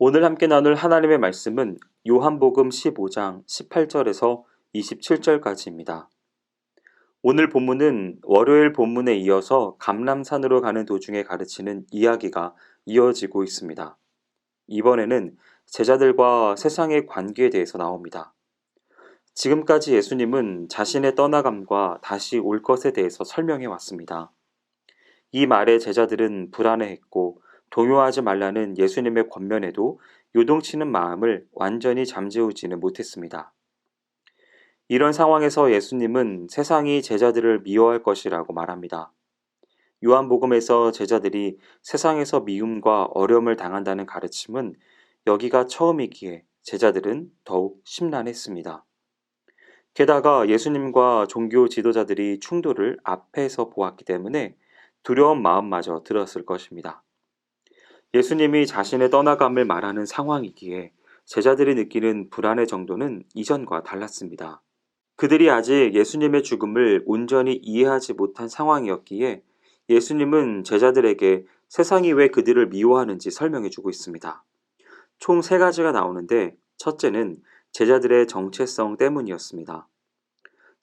오늘 함께 나눌 하나님의 말씀은 요한복음 15장 18절에서 27절까지입니다. 오늘 본문은 월요일 본문에 이어서 감람산으로 가는 도중에 가르치는 이야기가 이어지고 있습니다. 이번에는 제자들과 세상의 관계에 대해서 나옵니다. 지금까지 예수님은 자신의 떠나감과 다시 올 것에 대해서 설명해 왔습니다. 이 말에 제자들은 불안해했고 동요하지 말라는 예수님의 권면에도 요동치는 마음을 완전히 잠재우지는 못했습니다. 이런 상황에서 예수님은 세상이 제자들을 미워할 것이라고 말합니다. 요한복음에서 제자들이 세상에서 미움과 어려움을 당한다는 가르침은 여기가 처음이기에 제자들은 더욱 심란했습니다. 게다가 예수님과 종교 지도자들이 충돌을 앞에서 보았기 때문에 두려운 마음마저 들었을 것입니다. 예수님이 자신의 떠나감을 말하는 상황이기에 제자들이 느끼는 불안의 정도는 이전과 달랐습니다. 그들이 아직 예수님의 죽음을 온전히 이해하지 못한 상황이었기에 예수님은 제자들에게 세상이 왜 그들을 미워하는지 설명해 주고 있습니다. 총 3가지가 나오는데 첫째는 제자들의 정체성 때문이었습니다.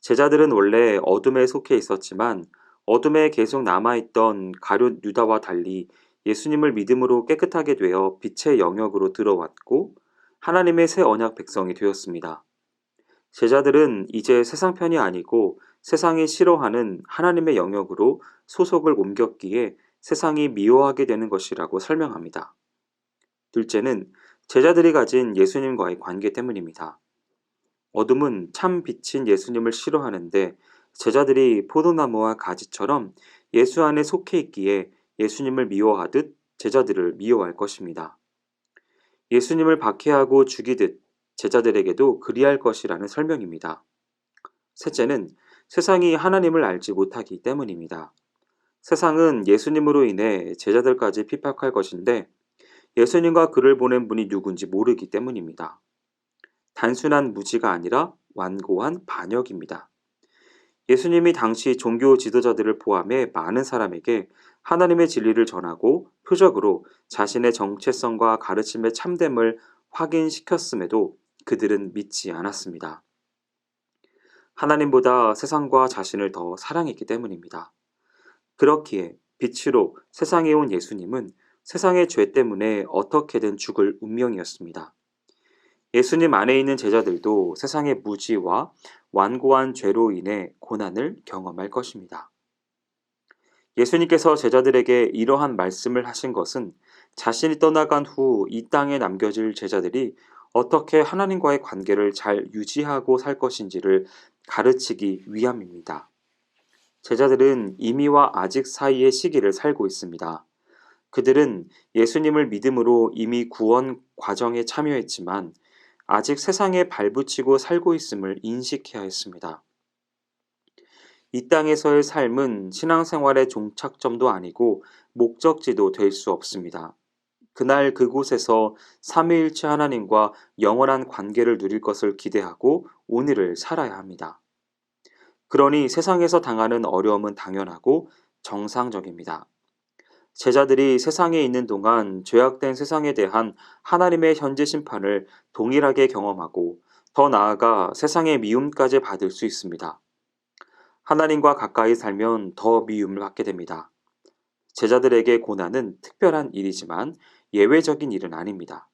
제자들은 원래 어둠에 속해 있었지만 어둠에 계속 남아있던 가룟 유다와 달리 예수님을 믿음으로 깨끗하게 되어 빛의 영역으로 들어왔고 하나님의 새 언약 백성이 되었습니다. 제자들은 이제 세상 편이 아니고 세상이 싫어하는 하나님의 영역으로 소속을 옮겼기에 세상이 미워하게 되는 것이라고 설명합니다. 둘째는 제자들이 가진 예수님과의 관계 때문입니다. 어둠은 참 빛인 예수님을 싫어하는데 제자들이 포도나무와 가지처럼 예수 안에 속해 있기에 예수님을 미워하듯 제자들을 미워할 것입니다. 예수님을 박해하고 죽이듯 제자들에게도 그리할 것이라는 설명입니다. 셋째는 세상이 하나님을 알지 못하기 때문입니다. 세상은 예수님으로 인해 제자들까지 핍박할 것인데 예수님과 그를 보낸 분이 누군지 모르기 때문입니다. 단순한 무지가 아니라 완고한 반역입니다. 예수님이 당시 종교 지도자들을 포함해 많은 사람에게 하나님의 진리를 전하고 표적으로 자신의 정체성과 가르침의 참됨을 확인시켰음에도 그들은 믿지 않았습니다. 하나님보다 세상과 자신을 더 사랑했기 때문입니다. 그렇기에 빛으로 세상에 온 예수님은 세상의 죄 때문에 어떻게든 죽을 운명이었습니다. 예수님 안에 있는 제자들도 세상의 무지와 완고한 죄로 인해 고난을 경험할 것입니다. 예수님께서 제자들에게 이러한 말씀을 하신 것은 자신이 떠나간 후 이 땅에 남겨질 제자들이 어떻게 하나님과의 관계를 잘 유지하고 살 것인지를 가르치기 위함입니다. 제자들은 이미와 아직 사이의 시기를 살고 있습니다. 그들은 예수님을 믿음으로 이미 구원 과정에 참여했지만 아직 세상에 발붙이고 살고 있음을 인식해야 했습니다. 이 땅에서의 삶은 신앙생활의 종착점도 아니고 목적지도 될 수 없습니다. 그날 그곳에서 삼위일체 하나님과 영원한 관계를 누릴 것을 기대하고 오늘을 살아야 합니다. 그러니 세상에서 당하는 어려움은 당연하고 정상적입니다. 제자들이 세상에 있는 동안 죄악된 세상에 대한 하나님의 현재 심판을 동일하게 경험하고 더 나아가 세상의 미움까지 받을 수 있습니다. 하나님과 가까이 살면 더 미움을 받게 됩니다. 제자들에게 고난은 특별한 일이지만 예외적인 일은 아닙니다.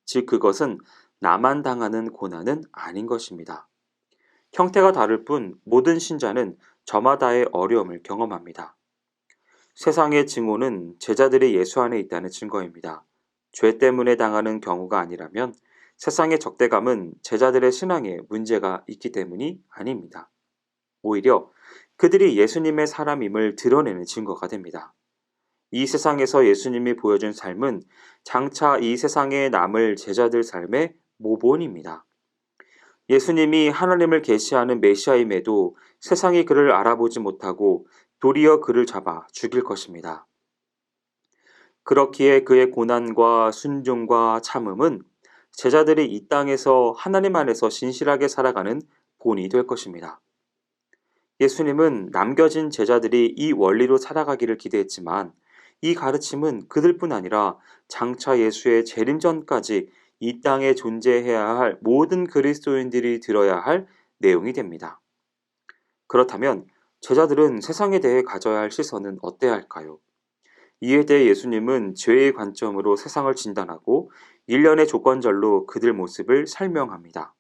즉 그것은 나만 당하는 고난은 아닌 것입니다. 형태가 다를 뿐 모든 신자는 저마다의 어려움을 경험합니다. 세상의 증오는 제자들이 예수 안에 있다는 증거입니다. 죄 때문에 당하는 경우가 아니라면 세상의 적대감은 제자들의 신앙에 문제가 있기 때문이 아닙니다. 오히려 그들이 예수님의 사람임을 드러내는 증거가 됩니다. 이 세상에서 예수님이 보여준 삶은 장차 이 세상에 남을 제자들 삶의 모본입니다. 예수님이 하나님을 계시하는 메시아임에도 세상이 그를 알아보지 못하고 도리어 그를 잡아 죽일 것입니다. 그렇기에 그의 고난과 순종과 참음은 제자들이 이 땅에서 하나님 안에서 신실하게 살아가는 본이 될 것입니다. 예수님은 남겨진 제자들이 이 원리로 살아가기를 기대했지만 이 가르침은 그들뿐 아니라 장차 예수의 재림 전까지 이 땅에 존재해야 할 모든 그리스도인들이 들어야 할 내용이 됩니다. 그렇다면 제자들은 세상에 대해 가져야 할 시선은 어때야 할까요? 이에 대해 예수님은 죄의 관점으로 세상을 진단하고 일련의 조건절로 그들 모습을 설명합니다.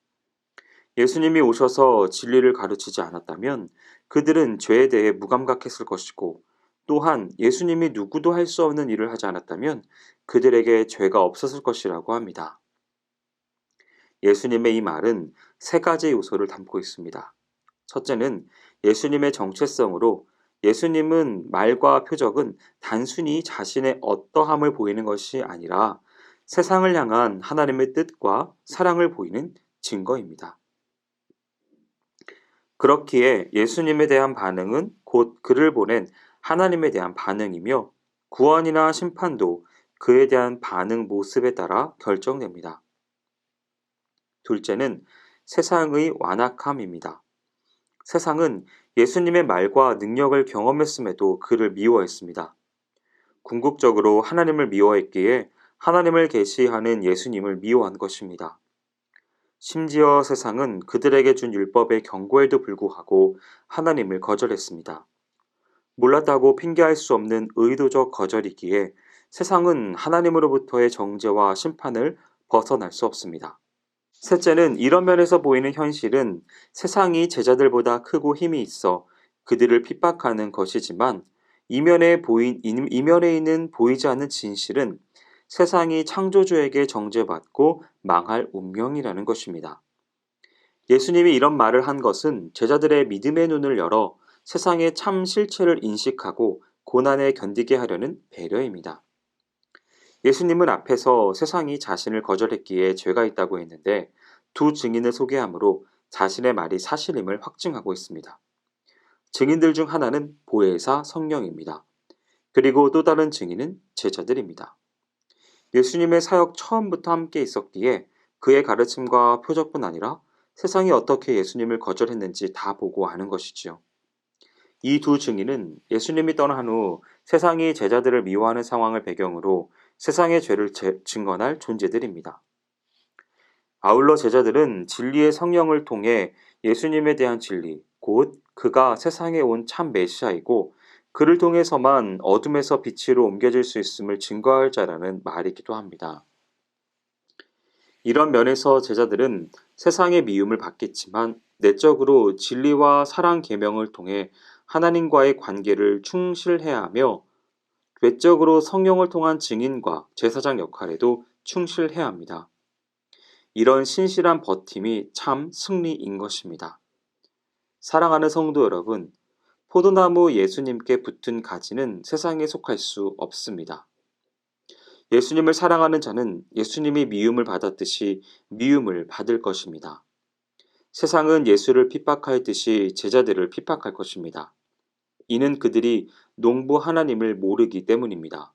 예수님이 오셔서 진리를 가르치지 않았다면 그들은 죄에 대해 무감각했을 것이고, 또한 예수님이 누구도 할 수 없는 일을 하지 않았다면 그들에게 죄가 없었을 것이라고 합니다. 예수님의 이 말은 세 가지 요소를 담고 있습니다. 첫째는 예수님의 정체성으로, 예수님은 말과 표적은 단순히 자신의 어떠함을 보이는 것이 아니라 세상을 향한 하나님의 뜻과 사랑을 보이는 증거입니다. 그렇기에 예수님에 대한 반응은 곧 그를 보낸 하나님에 대한 반응이며, 구원이나 심판도 그에 대한 반응 모습에 따라 결정됩니다. 둘째는 세상의 완악함입니다. 세상은 예수님의 말과 능력을 경험했음에도 그를 미워했습니다. 궁극적으로 하나님을 미워했기에 하나님을 계시하는 예수님을 미워한 것입니다. 심지어 세상은 그들에게 준 율법의 경고에도 불구하고 하나님을 거절했습니다. 몰랐다고 핑계할 수 없는 의도적 거절이기에 세상은 하나님으로부터의 정죄와 심판을 벗어날 수 없습니다. 셋째는 이런 면에서 보이는 현실은 세상이 제자들보다 크고 힘이 있어 그들을 핍박하는 것이지만, 이면에 있는 보이지 않는 진실은 세상이 창조주에게 정죄받고 망할 운명이라는 것입니다. 예수님이 이런 말을 한 것은 제자들의 믿음의 눈을 열어 세상의 참 실체를 인식하고 고난에 견디게 하려는 배려입니다. 예수님은 앞에서 세상이 자신을 거절했기에 죄가 있다고 했는데, 두 증인을 소개함으로 자신의 말이 사실임을 확증하고 있습니다. 증인들 중 하나는 보혜사 성령입니다. 그리고 또 다른 증인은 제자들입니다. 예수님의 사역 처음부터 함께 있었기에 그의 가르침과 표적뿐 아니라 세상이 어떻게 예수님을 거절했는지 다 보고 아는 것이지요. 이 두 증인은 예수님이 떠난 후 세상이 제자들을 미워하는 상황을 배경으로 세상의 죄를 증언할 존재들입니다. 아울러 제자들은 진리의 성령을 통해 예수님에 대한 진리, 곧 그가 세상에 온 참 메시아이고 그를 통해서만 어둠에서 빛으로 옮겨질 수 있음을 증거할 자라는 말이기도 합니다. 이런 면에서 제자들은 세상의 미움을 받겠지만 내적으로 진리와 사랑 계명을 통해 하나님과의 관계를 충실해야 하며, 외적으로 성령을 통한 증인과 제사장 역할에도 충실해야 합니다. 이런 신실한 버팀이 참 승리인 것입니다. 사랑하는 성도 여러분, 포도나무 예수님께 붙은 가지는 세상에 속할 수 없습니다. 예수님을 사랑하는 자는 예수님이 미움을 받았듯이 미움을 받을 것입니다. 세상은 예수를 핍박할 듯이 제자들을 핍박할 것입니다. 이는 그들이 농부 하나님을 모르기 때문입니다.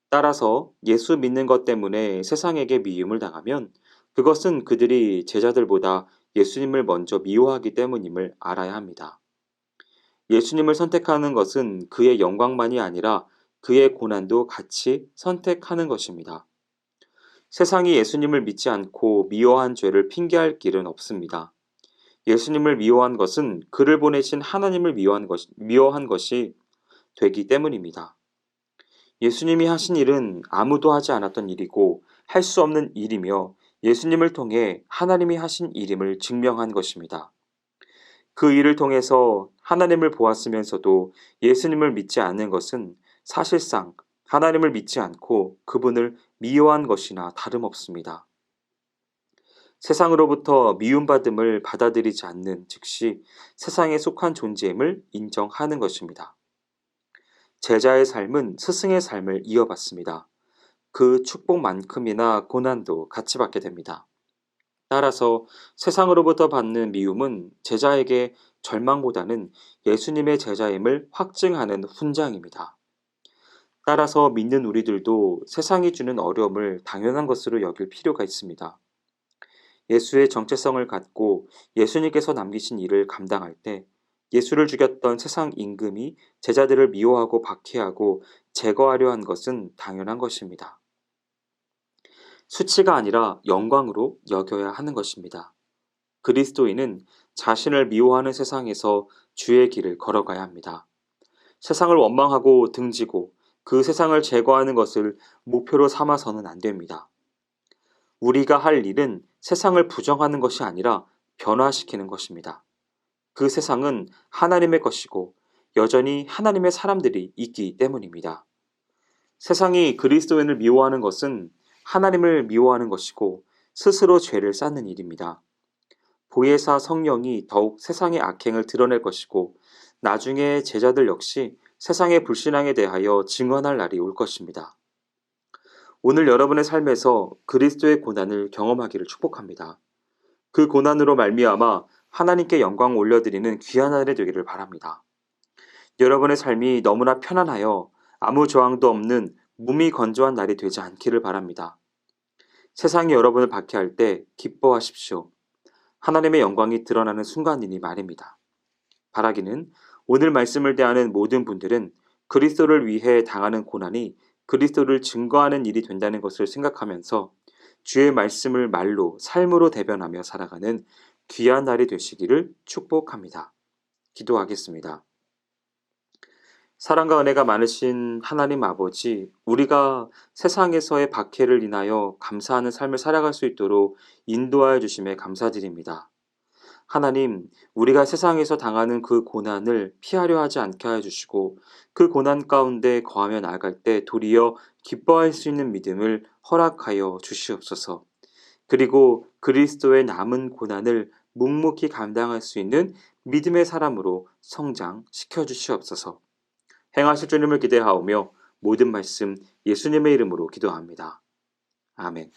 따라서 예수 믿는 것 때문에 세상에게 미움을 당하면 그것은 그들이 제자들보다 예수님을 먼저 미워하기 때문임을 알아야 합니다. 예수님을 선택하는 것은 그의 영광만이 아니라 그의 고난도 같이 선택하는 것입니다. 세상이 예수님을 믿지 않고 미워한 죄를 핑계할 길은 없습니다. 예수님을 미워한 것은 그를 보내신 하나님을 미워한 것이 되기 때문입니다. 예수님이 하신 일은 아무도 하지 않았던 일이고 할 수 없는 일이며, 예수님을 통해 하나님이 하신 일임을 증명한 것입니다. 그 일을 통해서 하나님을 보았으면서도 예수님을 믿지 않는 것은 사실상 하나님을 믿지 않고 그분을 미워한 것이나 다름없습니다. 세상으로부터 미움받음을 받아들이지 않는 즉시 세상에 속한 존재임을 인정하는 것입니다. 제자의 삶은 스승의 삶을 이어받습니다. 그 축복만큼이나 고난도 같이 받게 됩니다. 따라서 세상으로부터 받는 미움은 제자에게 절망보다는 예수님의 제자임을 확증하는 훈장입니다. 따라서 믿는 우리들도 세상이 주는 어려움을 당연한 것으로 여길 필요가 있습니다. 예수의 정체성을 갖고 예수님께서 남기신 일을 감당할 때 예수를 죽였던 세상 임금이 제자들을 미워하고 박해하고 제거하려 한 것은 당연한 것입니다. 수치가 아니라 영광으로 여겨야 하는 것입니다. 그리스도인은 자신을 미워하는 세상에서 주의 길을 걸어가야 합니다. 세상을 원망하고 등지고 그 세상을 제거하는 것을 목표로 삼아서는 안 됩니다. 우리가 할 일은 세상을 부정하는 것이 아니라 변화시키는 것입니다. 그 세상은 하나님의 것이고 여전히 하나님의 사람들이 있기 때문입니다. 세상이 그리스도인을 미워하는 것은 하나님을 미워하는 것이고 스스로 죄를 쌓는 일입니다. 보혜사 성령이 더욱 세상의 악행을 드러낼 것이고 나중에 제자들 역시 세상의 불신앙에 대하여 증언할 날이 올 것입니다. 오늘 여러분의 삶에서 그리스도의 고난을 경험하기를 축복합니다. 그 고난으로 말미암아 하나님께 영광 올려드리는 귀한 날이 되기를 바랍니다. 여러분의 삶이 너무나 편안하여 아무 저항도 없는 몸이 건조한 날이 되지 않기를 바랍니다. 세상이 여러분을 박해할 때 기뻐하십시오. 하나님의 영광이 드러나는 순간이니 말입니다. 바라기는 오늘 말씀을 대하는 모든 분들은 그리스도를 위해 당하는 고난이 그리스도를 증거하는 일이 된다는 것을 생각하면서 주의 말씀을 말로 삶으로 대변하며 살아가는 귀한 날이 되시기를 축복합니다. 기도하겠습니다. 사랑과 은혜가 많으신 하나님 아버지, 우리가 세상에서의 박해를 인하여 감사하는 삶을 살아갈 수 있도록 인도하여 주심에 감사드립니다. 하나님, 우리가 세상에서 당하는 그 고난을 피하려 하지 않게 하여 주시고 그 고난 가운데 거하며 나아갈 때 도리어 기뻐할 수 있는 믿음을 허락하여 주시옵소서. 그리고 그리스도의 남은 고난을 묵묵히 감당할 수 있는 믿음의 사람으로 성장시켜 주시옵소서. 행하실 주님을 기대하오며 모든 말씀 예수님의 이름으로 기도합니다. 아멘.